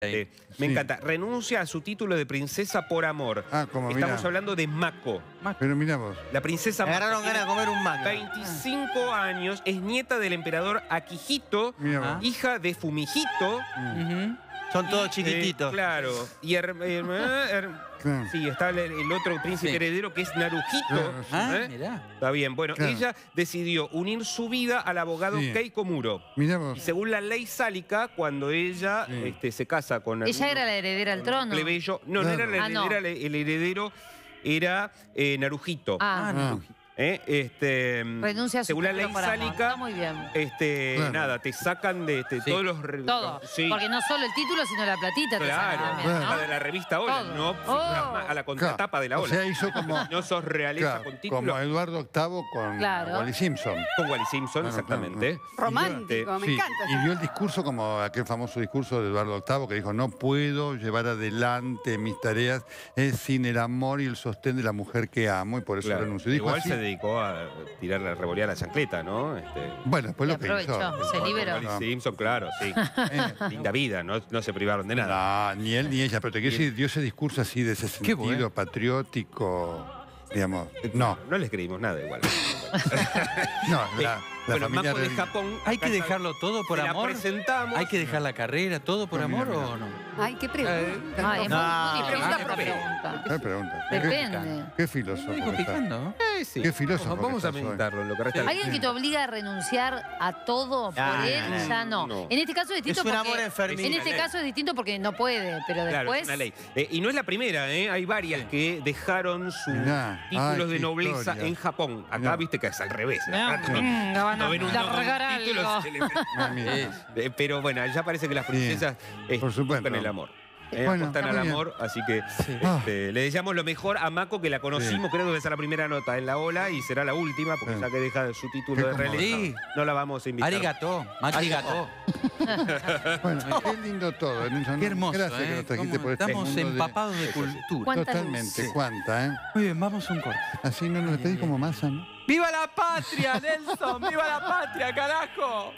Me encanta. Renuncia a su título de princesa por amor. Estamos hablando de Mako. Pero mirá vos. La princesa Me agarraron ganas de comer un manga. 25 años, es nieta del emperador Akihito, hija de Fumihito. Son todos chiquititos. Claro. Y sí, está el otro príncipe heredero que es Naruhito. Mirá. Está bien. Bueno, ella decidió unir su vida al abogado Keiko Muro. Mirá vos. Y según la ley sálica, cuando ella se casa con ella era la heredera al trono. Plebeyo, no era la heredera, el heredero era Naruhito. Renuncia a su según la ley sálica, muy bien. Nada, te sacan de todos los... Todo, porque no solo el título, sino la platita te sacan también, ¿no? De la revista Hola, no a la contratapa de la Hola. O sea, hizo como... No sos realeza con título. Como Eduardo VIII con Wally Simpson. Con Wally Simpson, exactamente. Romántico, me encanta. Y dio el discurso como aquel famoso discurso de Eduardo VIII que dijo: no puedo llevar adelante mis tareas sin el amor y el sostén de la mujer que amo, y por eso renunció. Igual se dedicó a tirar la revolear a la chancleta, ¿no? Bueno, después lo pensó. Se liberó. Wally Simpson, claro, sí. Linda vida, no se privaron de nada. No, ni él ni ella, pero te quiero decir, dio ese discurso así de ese sentido patriótico, digamos. No les creímos nada igual. No, la familia Mako de Japón. ¿Hay que dejarlo todo por amor? Presentamos. ¿Hay que dejar la carrera todo por amor o no? Ay, qué pregunta. Es pregunta. ¿Qué pregunta? Depende. ¿Qué filósofo? Sí. ¿Qué filósofo? Vamos a meditarlo en lo que resta. Alguien que te obliga a renunciar a todo por él, ya no. En este caso es distinto porque... Es un amor enfermizo. En este caso es distinto porque no puede, pero después... Claro, es una ley. Y no es la primera, hay varias que dejaron sus títulos de nobleza en Japón. Acá viste que es al revés. No ven un título. Pero bueno, ya parece que las princesas buscan el amor. Apostan al amor, así que le deseamos lo mejor a Mako, que la conocimos, creo que debe ser la primera nota en la Ola y será la última, porque ya que deja su título de realeza, no la vamos a invitar. Arigato, arigato. Bueno, qué lindo todo. Qué hermoso, gracias que nos trajiste por este estamos empapados de cultura. Totalmente, cuánta, Muy bien, vamos a un corte. Así no nos despedís como Massa, ¿no? ¡Viva la patria, Nelson! ¡Viva la patria, carajo!